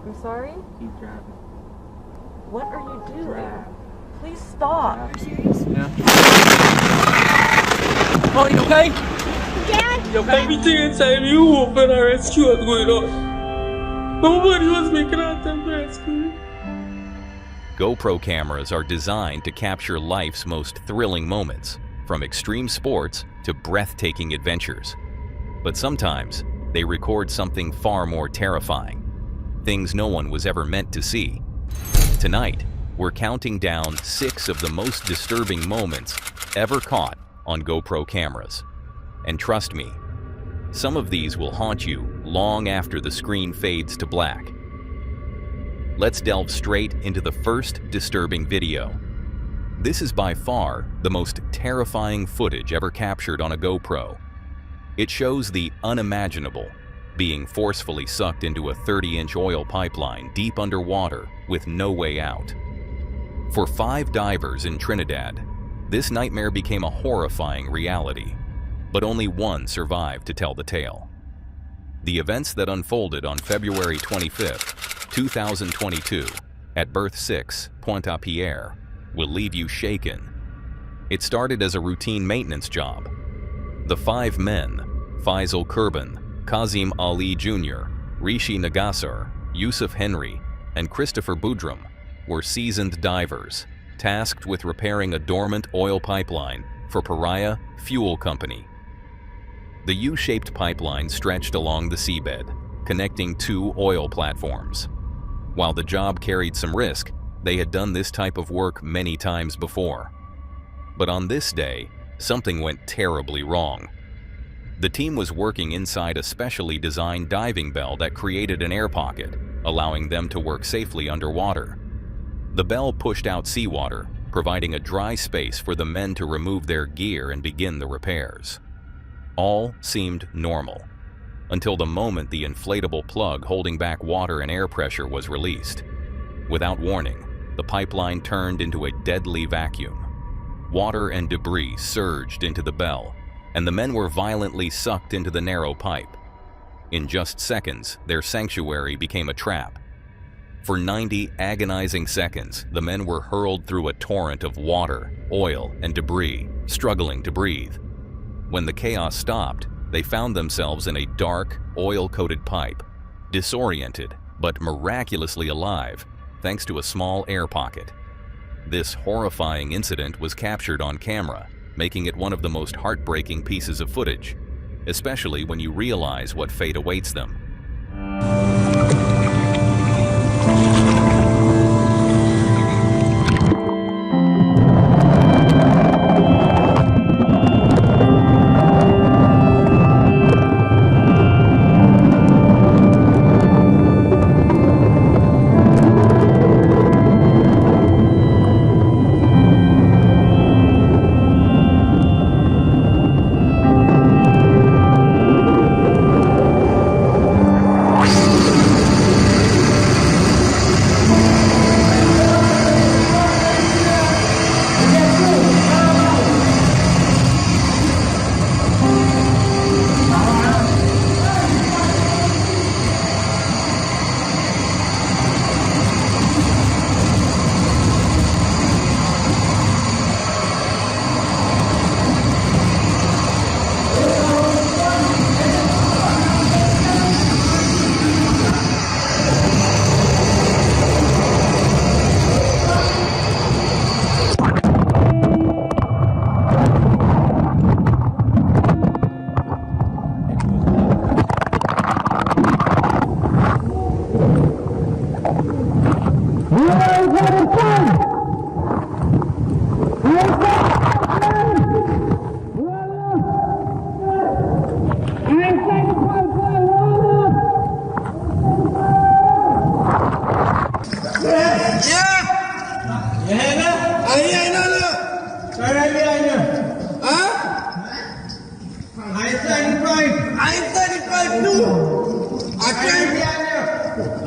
I'm sorry? Keep driving. What are you doing? Drive. Please stop. Are you serious? Yeah. Oh, you okay? Dad? Your baby thing inside you open a rescue was going on. Nobody was making an attempt to rescue. GoPro cameras are designed to capture life's most thrilling moments, from extreme sports to breathtaking adventures. But sometimes, they record something far more terrifying, things no one was ever meant to see. Tonight, we're counting down 6 of the most disturbing moments ever caught on GoPro cameras. And trust me, some of these will haunt you long after the screen fades to black. Let's delve straight into the first disturbing video. This is by far the most terrifying footage ever captured on a GoPro. It shows the unimaginable, being forcefully sucked into a 30-inch oil pipeline deep underwater with no way out. For 5 divers in Trinidad, this nightmare became a horrifying reality, but only one survived to tell the tale. The events that unfolded on February 25, 2022, at Berth 6, Pointe-à-Pierre, will leave you shaken. It started as a routine maintenance job. The 5 men, Faisal Kurban, Kazim Ali Jr., Rishi Nagasar, Yusuf Henry, and Christopher Boudram, were seasoned divers, tasked with repairing a dormant oil pipeline for Paria Fuel Company. The U-shaped pipeline stretched along the seabed, connecting 2 oil platforms. While the job carried some risk, they had done this type of work many times before. But on this day, something went terribly wrong. The team was working inside a specially designed diving bell that created an air pocket, allowing them to work safely underwater. The bell pushed out seawater, providing a dry space for the men to remove their gear and begin the repairs. All seemed normal, until the moment the inflatable plug holding back water and air pressure was released. Without warning, the pipeline turned into a deadly vacuum. Water and debris surged into the bell, and the men were violently sucked into the narrow pipe. In just seconds, their sanctuary became a trap. For 90 agonizing seconds, the men were hurled through a torrent of water, oil, and debris, struggling to breathe. When the chaos stopped, they found themselves in a dark, oil-coated pipe, disoriented but miraculously alive thanks to a small air pocket. This horrifying incident was captured on camera, making it one of the most heartbreaking pieces of footage, especially when you realize what fate awaits them.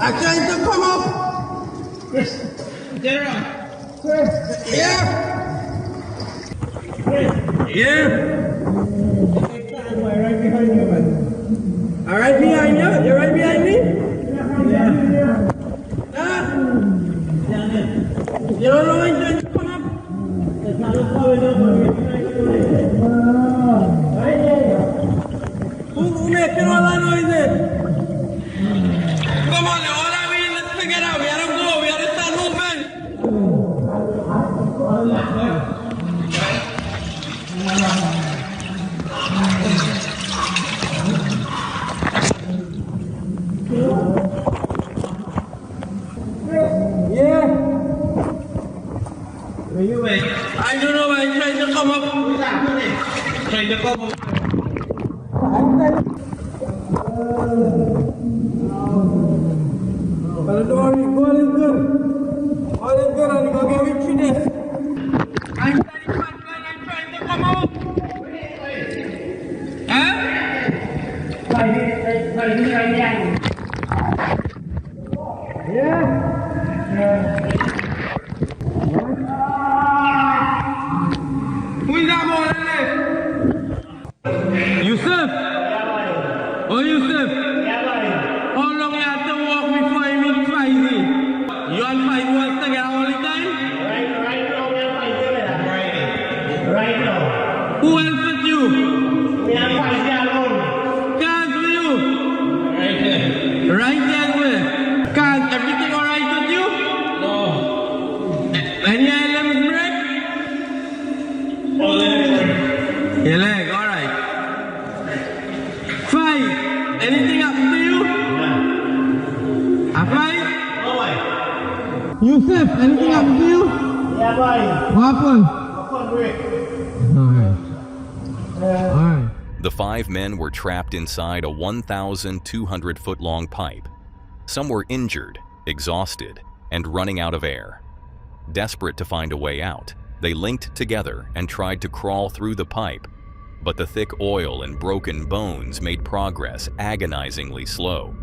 I trying to come up. Get around. Yeah. Yeah. Right behind you, man. All right behind you? You're right behind me? Yeah. I don't know why I'm trying to come up. Trying to come up. But don't worry, all is good. All is good, I'm gonna get you through this. I'm trying to come out. Huh? Yeah? Who is that boy there? Yusuf? Oh, Yusuf? How long you have to walk before you meet Feisy? You and Feisy was together all the time? Right now, we are fighting. Right now. Who else with you? We are fighting alone. Cars with you? Right there. Right there where? Cars, everything alright with you? No. Any items break? All the way. Your leg, alright. Five, anything happen to you? Yeah. A five? No way. Yusuf, anything happen to you? Yeah, boy. What happened? Come break. Alright. The 5 men were trapped inside a 1,200-foot-long pipe. Some were injured, exhausted, and running out of air. Desperate to find a way out, they linked together and tried to crawl through the pipe, but the thick oil and broken bones made progress agonizingly slow.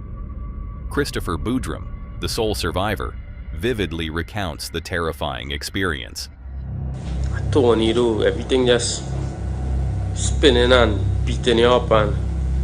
Christopher Boudrum, the sole survivor, vividly recounts the terrifying experience. Tornado, everything just spinning and beating you up and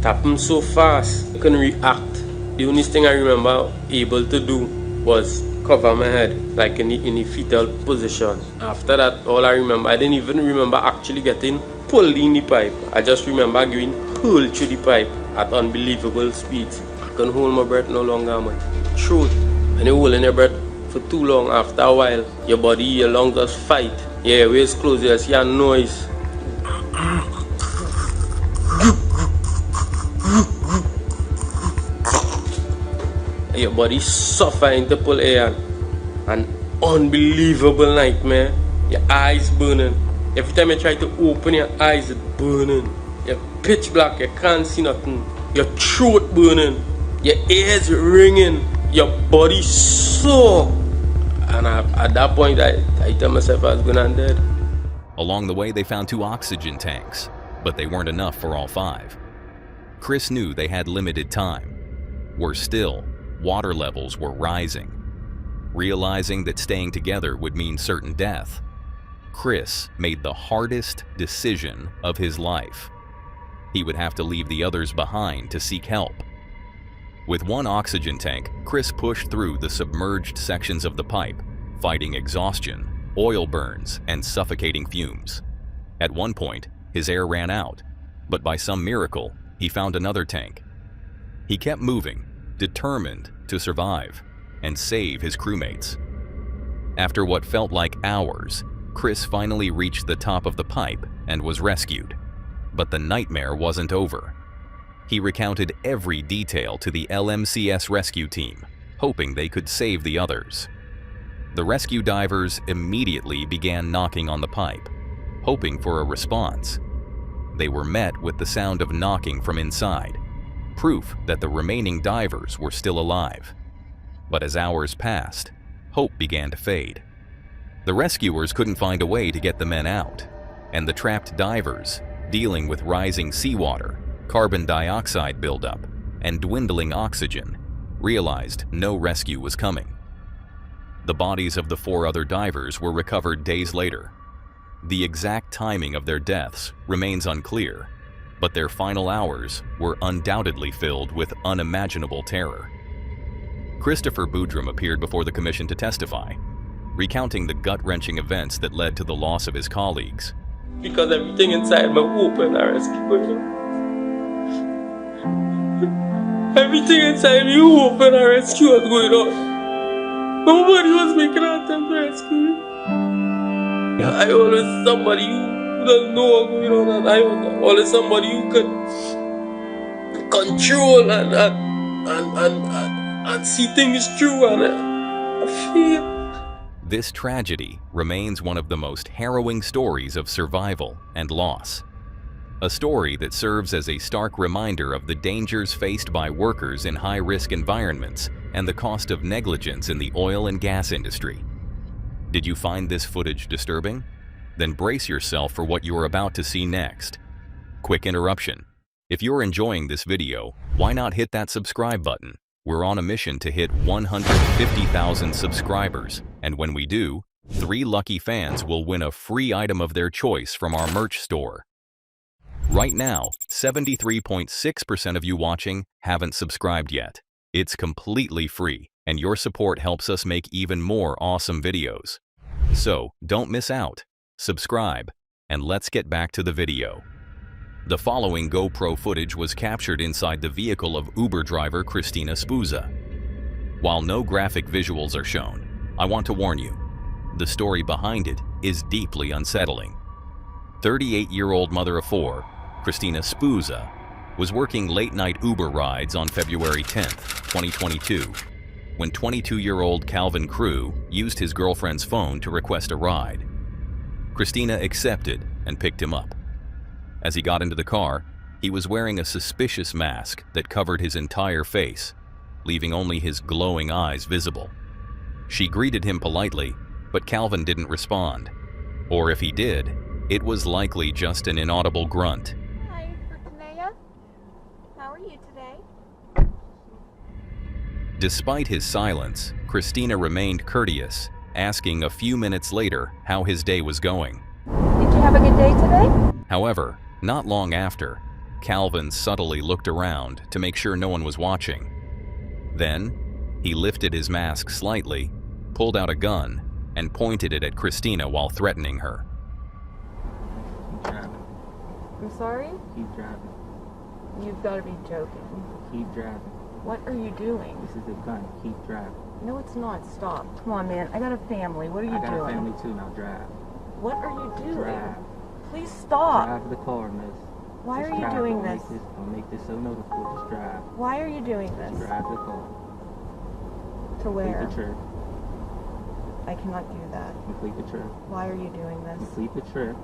tapping so fast. I couldn't react. The only thing I remember able to do was cover my head, like in the fetal position. After that, all I remember, I didn't even remember actually getting pulled in the pipe. I just remember going hurled through the pipe at unbelievable speeds. I couldn't hold my breath no longer, man. Throat. When you're holding your breath for too long, after a while, your body, your lungs just fight. Yeah, waist closed, you see a noise. Your body suffering to pull air. An unbelievable nightmare. Your eyes burning. Every time you try to open your eyes, it's burning. You're pitch black, you can't see nothing. Your throat burning. Your ears ringing. Your body sore. And at that point, I tell myself I was going to dead. Along the way, they found 2 oxygen tanks, but they weren't enough for all 5. Chris knew they had limited time. Worse still, water levels were rising. Realizing that staying together would mean certain death, Chris made the hardest decision of his life. He would have to leave the others behind to seek help. With 1 oxygen tank, Chris pushed through the submerged sections of the pipe, fighting exhaustion, oil burns, and suffocating fumes. At one point, his air ran out, but by some miracle, he found another tank. He kept moving, determined to survive and save his crewmates. After what felt like hours, Chris finally reached the top of the pipe and was rescued. But the nightmare wasn't over. He recounted every detail to the LMCS rescue team, hoping they could save the others. The rescue divers immediately began knocking on the pipe, hoping for a response. They were met with the sound of knocking from inside, proof that the remaining divers were still alive. But as hours passed, hope began to fade. The rescuers couldn't find a way to get the men out, and the trapped divers, dealing with rising seawater, carbon dioxide buildup, and dwindling oxygen, realized no rescue was coming. The bodies of the 4 other divers were recovered days later. The exact timing of their deaths remains unclear, but their final hours were undoubtedly filled with unimaginable terror. Christopher Boudrum appeared before the commission to testify, recounting the gut-wrenching events that led to the loss of his colleagues. Because everything inside me open, I rescued. Everything inside me open, I rescue was going on. Nobody was making an attempt to rescue me. I always somebody who doesn't know what's going on, and I was always somebody who could control and see things through, and I feel. This tragedy remains one of the most harrowing stories of survival and loss. A story that serves as a stark reminder of the dangers faced by workers in high-risk environments and the cost of negligence in the oil and gas industry. Did you find this footage disturbing? Then brace yourself for what you are about to see next. Quick interruption. If you're enjoying this video, why not hit that subscribe button? We're on a mission to hit 150,000 subscribers, and when we do, 3 lucky fans will win a free item of their choice from our merch store. Right now, 73.6% of you watching haven't subscribed yet. It's completely free, and your support helps us make even more awesome videos. So, don't miss out. Subscribe, and let's get back to the video. The following GoPro footage was captured inside the vehicle of Uber driver Christina Spuza. While no graphic visuals are shown, I want to warn you, the story behind it is deeply unsettling. 38-year-old mother of 4, Christina Spuza, was working late-night Uber rides on February 10th, 2022, when 22-year-old Calvin Crew used his girlfriend's phone to request a ride. Christina accepted and picked him up. As he got into the car, he was wearing a suspicious mask that covered his entire face, leaving only his glowing eyes visible. She greeted him politely, but Calvin didn't respond. Or if he did, it was likely just an inaudible grunt. Hi, Christina. How are you today? Despite his silence, Christina remained courteous, asking a few minutes later how his day was going. Did you have a good day today? However, not long after, Calvin subtly looked around to make sure no one was watching. Then, he lifted his mask slightly, pulled out a gun, and pointed it at Christina while threatening her. Keep driving. I'm sorry? Keep driving. You've got to be joking. Keep driving. What are you doing? This is a gun. Keep driving. No, it's not. Stop. Come on, man. I got a family. What are you I got doing? a family too. Now drive. What are you doing? Drive. Please stop. Drive the car, miss. Why Just are you drive. doing Don't this? Don't make this so noticeable. Just drive. Why are you doing this? Drive the car. To where? Complete the trip. I cannot do that. Complete the trip. Why are you doing this? Complete the trip.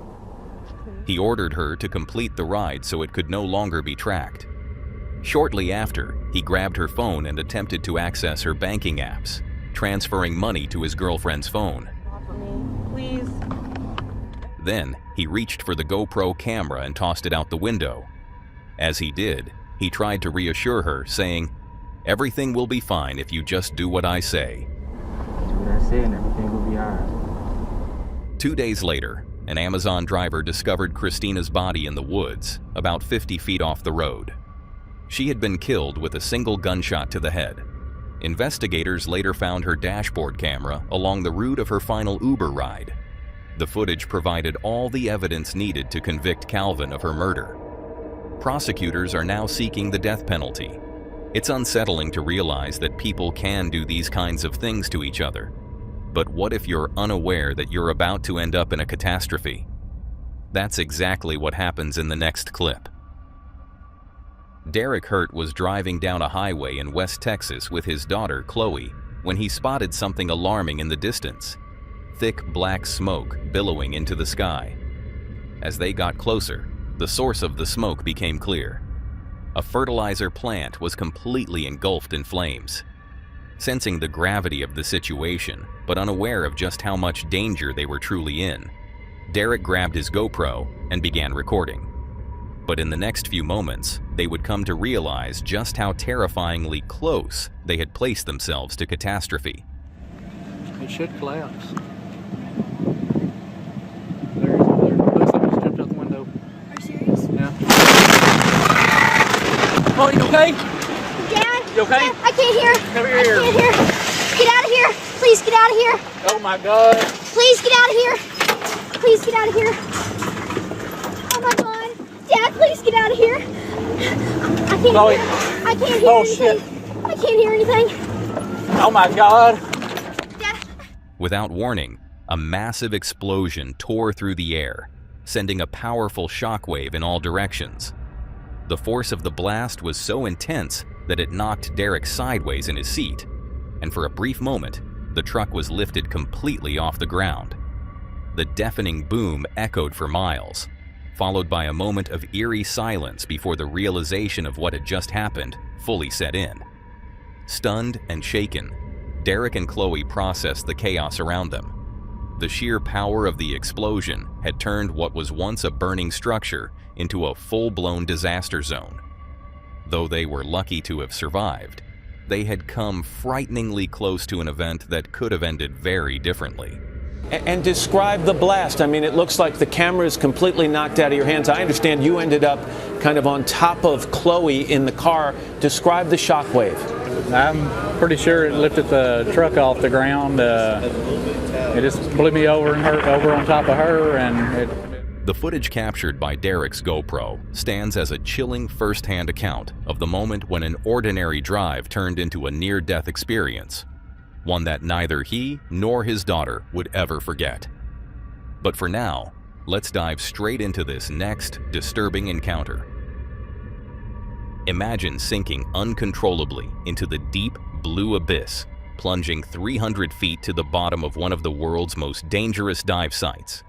He ordered her to complete the ride so it could no longer be tracked. Shortly after, he grabbed her phone and attempted to access her banking apps, transferring money to his girlfriend's phone. Offer me, please. Then, he reached for the GoPro camera and tossed it out the window. As he did, he tried to reassure her, saying, "Everything will be fine if you just do what I say." Do what I say and everything will be alright. 2 days later, an Amazon driver discovered Christina's body in the woods, about 50 feet off the road. She had been killed with a single gunshot to the head. Investigators later found her dashboard camera along the route of her final Uber ride. The footage provided all the evidence needed to convict Calvin of her murder. Prosecutors are now seeking the death penalty. It's unsettling to realize that people can do these kinds of things to each other. But what if you're unaware that you're about to end up in a catastrophe? That's exactly what happens in the next clip. Derek Hurt was driving down a highway in West Texas with his daughter, Chloe, when he spotted something alarming in the distance. Thick black smoke billowing into the sky. As they got closer, the source of the smoke became clear. A fertilizer plant was completely engulfed in flames. Sensing the gravity of the situation, but unaware of just how much danger they were truly in, Derek grabbed his GoPro and began recording. But in the next few moments, they would come to realize just how terrifyingly close they had placed themselves to catastrophe. It should collapse. There it is over there. Looks like it just jumped out the window. Are you serious? Yeah. Oh, you okay? Dad? You okay? Dad, I can't hear. Come here. I can't hear. Get out of here. Please get out of here. Oh my God. Please get out of here. Please get out of here. Oh my God. Dad, please get out of here. I can't Chloe. hear. I can't hear Oh, anything. shit. I can't hear anything. Oh my God. Dad. Without warning, a massive explosion tore through the air, sending a powerful shockwave in all directions. The force of the blast was so intense that it knocked Derek sideways in his seat, and for a brief moment, the truck was lifted completely off the ground. The deafening boom echoed for miles, followed by a moment of eerie silence before the realization of what had just happened fully set in. Stunned and shaken, Derek and Chloe processed the chaos around them. The sheer power of the explosion had turned what was once a burning structure into a full-blown disaster zone. Though they were lucky to have survived, they had come frighteningly close to an event that could have ended very differently. And describe the blast. I mean, it looks like the camera is completely knocked out of your hands. I understand you ended up kind of on top of Chloe in the car. Describe the shockwave. I'm pretty sure it lifted the truck off the ground. It just blew me over and over on top of her, and The footage captured by Derek's GoPro stands as a chilling first-hand account of the moment when an ordinary drive turned into a near-death experience, one that neither he nor his daughter would ever forget. But for now, let's dive straight into this next disturbing encounter. Imagine sinking uncontrollably into the deep blue abyss, plunging 300 feet to the bottom of one of the world's most dangerous dive sites.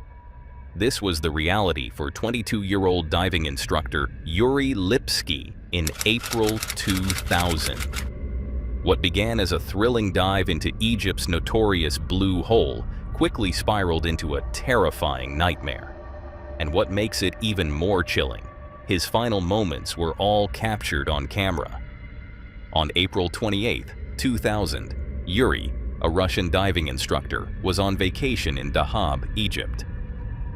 This was the reality for 22-year-old diving instructor Yuri Lipski in April 2000. What began as a thrilling dive into Egypt's notorious Blue Hole quickly spiraled into a terrifying nightmare. And what makes it even more chilling, his final moments were all captured on camera. On April 28, 2000, Yuri, a Russian diving instructor, was on vacation in Dahab, Egypt.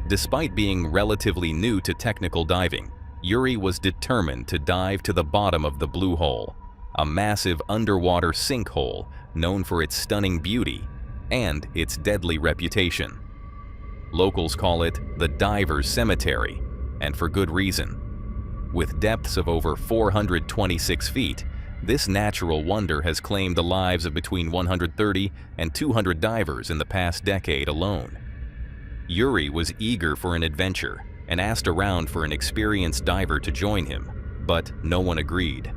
Despite being relatively new to technical diving, Yuri was determined to dive to the bottom of the Blue Hole, a massive underwater sinkhole known for its stunning beauty and its deadly reputation. Locals call it the Diver's Cemetery, and for good reason. With depths of over 426 feet, this natural wonder has claimed the lives of between 130 and 200 divers in the past decade alone. Yuri was eager for an adventure and asked around for an experienced diver to join him, but no one agreed.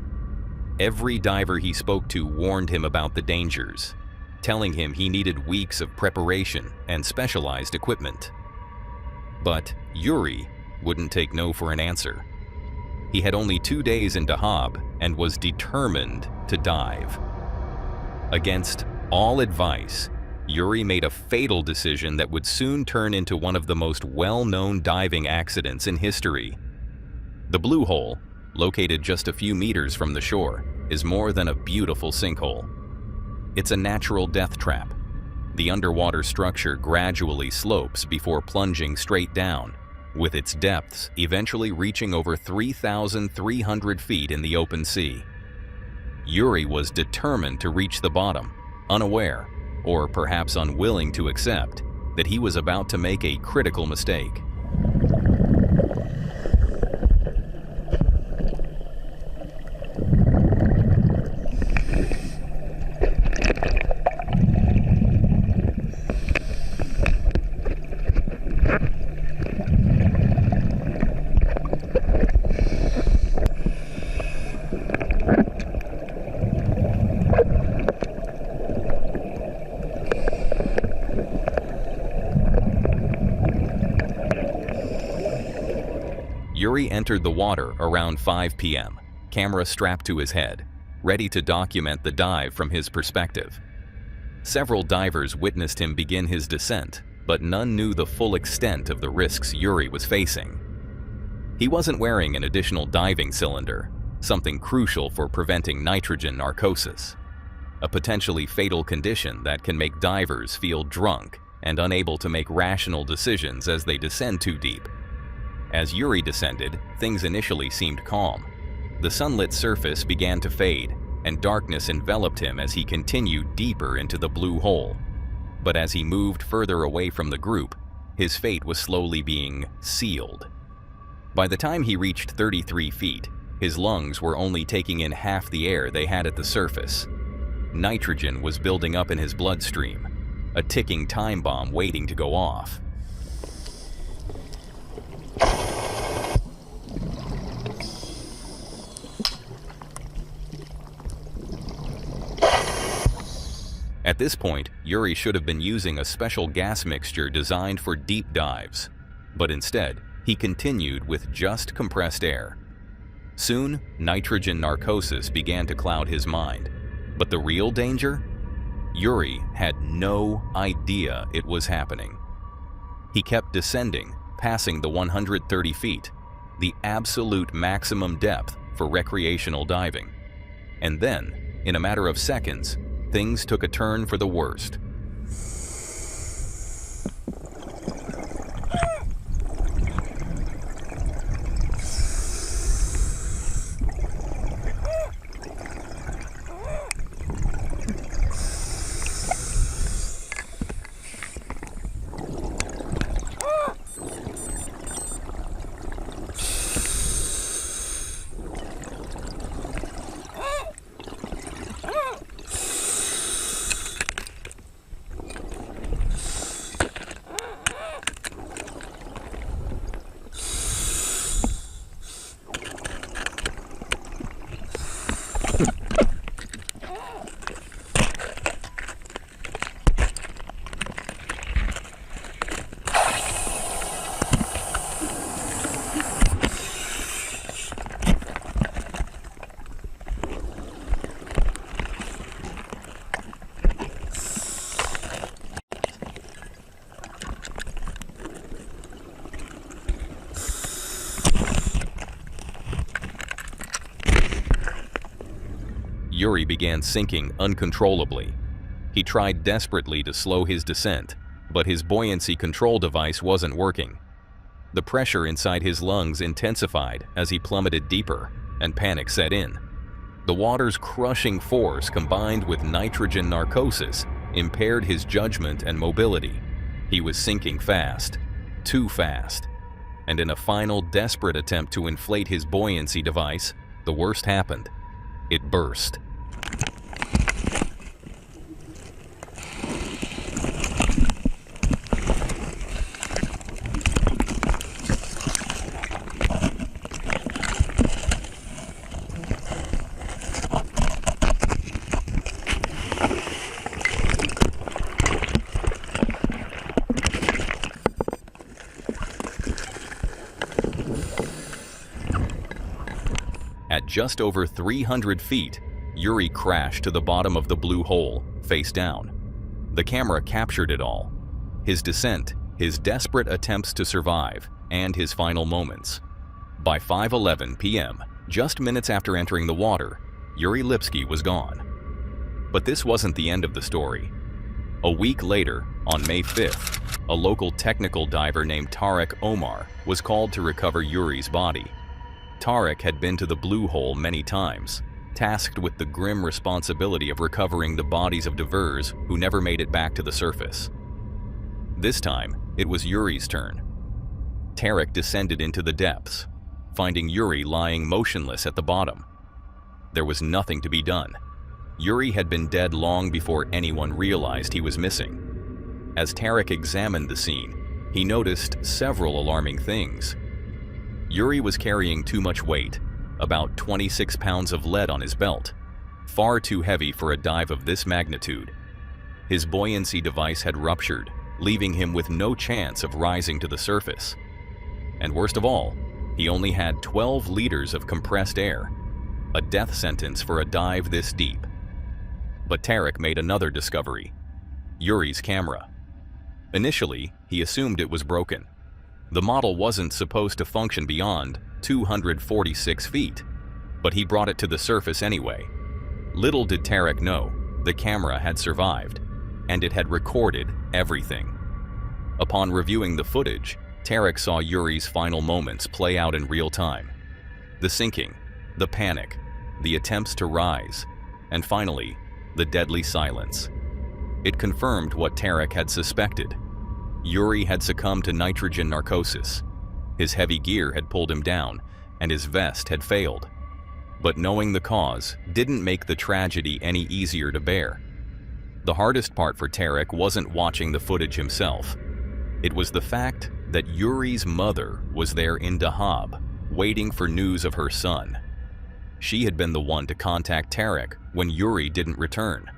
Every diver he spoke to warned him about the dangers, telling him he needed weeks of preparation and specialized equipment. But Yuri wouldn't take no for an answer. He had only 2 days in Dahab and was determined to dive. Against all advice, Yuri made a fatal decision that would soon turn into one of the most well-known diving accidents in history. The Blue Hole, located just a few meters from the shore, is more than a beautiful sinkhole. It's a natural death trap. The underwater structure gradually slopes before plunging straight down, with its depths eventually reaching over 3,300 feet in the open sea. Yuri was determined to reach the bottom, unaware, or perhaps unwilling to accept, that he was about to make a critical mistake. Yuri entered the water around 5 p.m., camera strapped to his head, ready to document the dive from his perspective. Several divers witnessed him begin his descent, but none knew the full extent of the risks Yuri was facing. He wasn't wearing an additional diving cylinder, something crucial for preventing nitrogen narcosis, a potentially fatal condition that can make divers feel drunk and unable to make rational decisions as they descend too deep. As Yuri descended, things initially seemed calm. The sunlit surface began to fade, and darkness enveloped him as he continued deeper into the Blue Hole. But as he moved further away from the group, his fate was slowly being sealed. By the time he reached 33 feet, his lungs were only taking in half the air they had at the surface. Nitrogen was building up in his bloodstream, a ticking time bomb waiting to go off. At this point, Yuri should have been using a special gas mixture designed for deep dives, but instead, he continued with just compressed air. Soon, nitrogen narcosis began to cloud his mind. But the real danger? Yuri had no idea it was happening. He kept descending, passing the 130 feet, the absolute maximum depth for recreational diving. And then, in a matter of seconds, things took a turn for the worst. Yuri began sinking uncontrollably. He tried desperately to slow his descent, but his buoyancy control device wasn't working. The pressure inside his lungs intensified as he plummeted deeper, and panic set in. The water's crushing force combined with nitrogen narcosis impaired his judgment and mobility. He was sinking fast, too fast. And in a final desperate attempt to inflate his buoyancy device, the worst happened. It burst. At just over 300 feet, Yuri crashed to the bottom of the blue hole, face down. The camera captured it all. His descent, his desperate attempts to survive, and his final moments. By 5:11 p.m., just minutes after entering the water, Yuri Lipski was gone. But this wasn't the end of the story. A week later, on May 5th, a local technical diver named Tarek Omar was called to recover Yuri's body. Tarek had been to the blue hole many times, tasked with the grim responsibility of recovering the bodies of divers who never made it back to the surface. This time, it was Yuri's turn. Tarek descended into the depths, finding Yuri lying motionless at the bottom. There was nothing to be done. Yuri had been dead long before anyone realized he was missing. As Tarek examined the scene, he noticed several alarming things. Yuri was carrying too much weight, about 26 pounds of lead on his belt, far too heavy for a dive of this magnitude. His buoyancy device had ruptured, leaving him with no chance of rising to the surface. And worst of all, he only had 12 liters of compressed air, a death sentence for a dive this deep. But Tarek made another discovery: Yuri's camera. Initially, he assumed it was broken. The model wasn't supposed to function beyond 246 feet, but he brought it to the surface anyway. Little did Tarek know, the camera had survived, and it had recorded everything. Upon reviewing the footage, Tarek saw Yuri's final moments play out in real time. The sinking, the panic, the attempts to rise, and finally, the deadly silence. It confirmed what Tarek had suspected. Yuri had succumbed to nitrogen narcosis. His heavy gear had pulled him down, and his vest had failed. But knowing the cause didn't make the tragedy any easier to bear. The hardest part for Tarek wasn't watching the footage himself. It was the fact that Yuri's mother was there in Dahab, waiting for news of her son. She had been the one to contact Tarek when Yuri didn't return.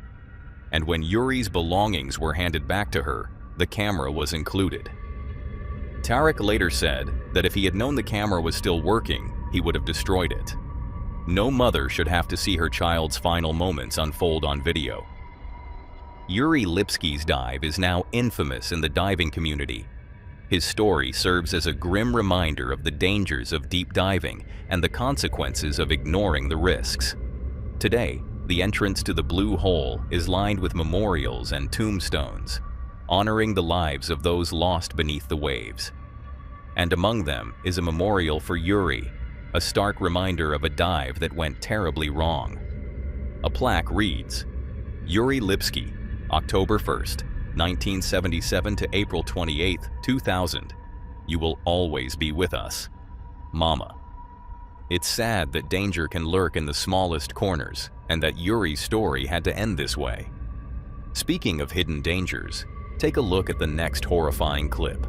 and when Yuri's belongings were handed back to her, the camera was included. Tarek later said that if he had known the camera was still working, he would have destroyed it. No mother should have to see her child's final moments unfold on video. Yuri Lipski's dive is now infamous in the diving community. His story serves as a grim reminder of the dangers of deep diving and the consequences of ignoring the risks. Today, the entrance to the Blue Hole is lined with memorials and tombstones, honoring the lives of those lost beneath the waves. And among them is a memorial for Yuri, a stark reminder of a dive that went terribly wrong. A plaque reads, Yuri Lipski, October 1st, 1977 to April 28, 2000. You will always be with us. Mama. It's sad that danger can lurk in the smallest corners and that Yuri's story had to end this way. Speaking of hidden dangers, take a look at the next horrifying clip.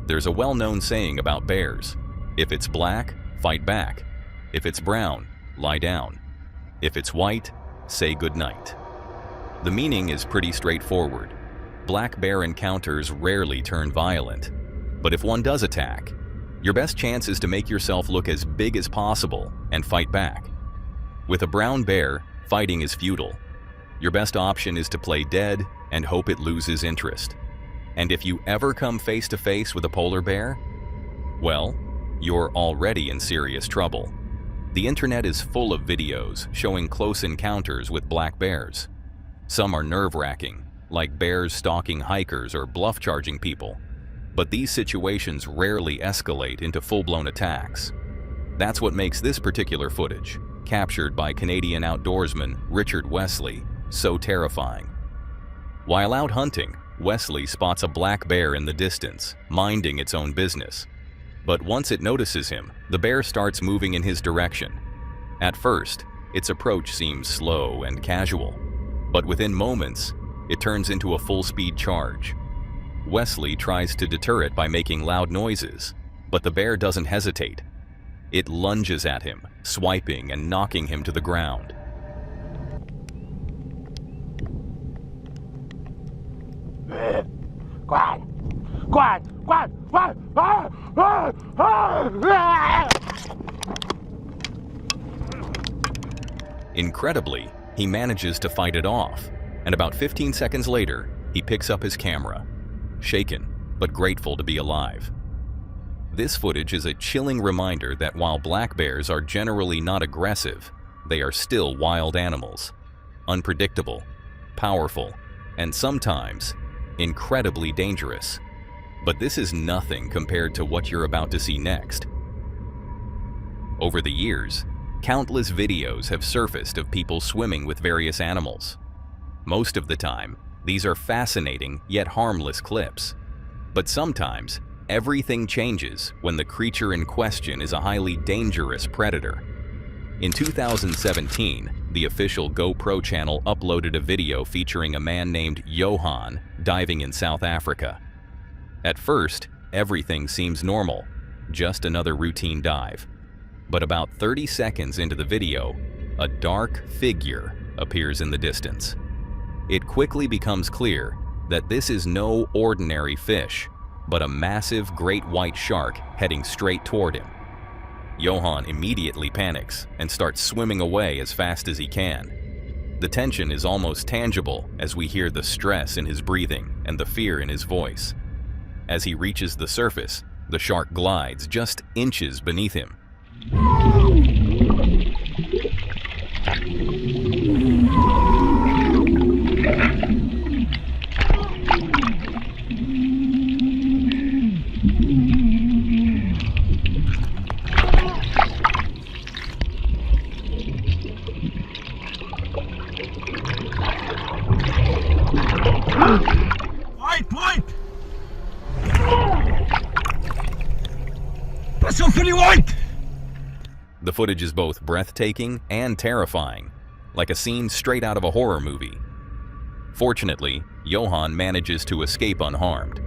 There's a well-known saying about bears. If it's black, fight back. If it's brown, lie down. If it's white, say goodnight. The meaning is pretty straightforward. Black bear encounters rarely turn violent. But if one does attack, your best chance is to make yourself look as big as possible and fight back. With a brown bear, fighting is futile. Your best option is to play dead and hope it loses interest. And if you ever come face to face with a polar bear, well, you're already in serious trouble. The internet is full of videos showing close encounters with black bears. Some are nerve-wracking, like bears stalking hikers or bluff-charging people. But these situations rarely escalate into full-blown attacks. That's what makes this particular footage, captured by Canadian outdoorsman Richard Wesley, so terrifying. While out hunting, Wesley spots a black bear in the distance, minding its own business. But once it notices him, the bear starts moving in his direction. At first, its approach seems slow and casual, but within moments, it turns into a full-speed charge. Wesley tries to deter it by making loud noises, but the bear doesn't hesitate. It lunges at him, swiping and knocking him to the ground. Incredibly, he manages to fight it off, and about 15 seconds later, he picks up his camera, shaken but grateful to be alive. This footage is a chilling reminder that while black bears are generally not aggressive, they are still wild animals, unpredictable, powerful, and sometimes incredibly dangerous. But this is nothing compared to what you're about to see next. Over the years, countless videos have surfaced of people swimming with various animals. Most of the time, these are fascinating yet harmless clips. But sometimes, everything changes when the creature in question is a highly dangerous predator. In 2017, the official GoPro channel uploaded a video featuring a man named Johan diving in South Africa. At first, everything seems normal, just another routine dive. But about 30 seconds into the video, a dark figure appears in the distance. It quickly becomes clear that this is no ordinary fish, but a massive great white shark heading straight toward him. Johan immediately panics and starts swimming away as fast as he can. The tension is almost tangible as we hear the stress in his breathing and the fear in his voice. As he reaches the surface, the shark glides just inches beneath him. White! Pass on for the white! The footage is both breathtaking and terrifying, like a scene straight out of a horror movie. Fortunately, Johan manages to escape unharmed.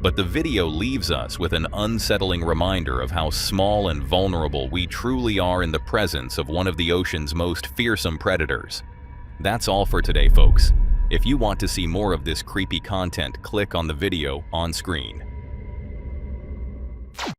But the video leaves us with an unsettling reminder of how small and vulnerable we truly are in the presence of one of the ocean's most fearsome predators. That's all for today, folks. If you want to see more of this creepy content, click on the video on screen.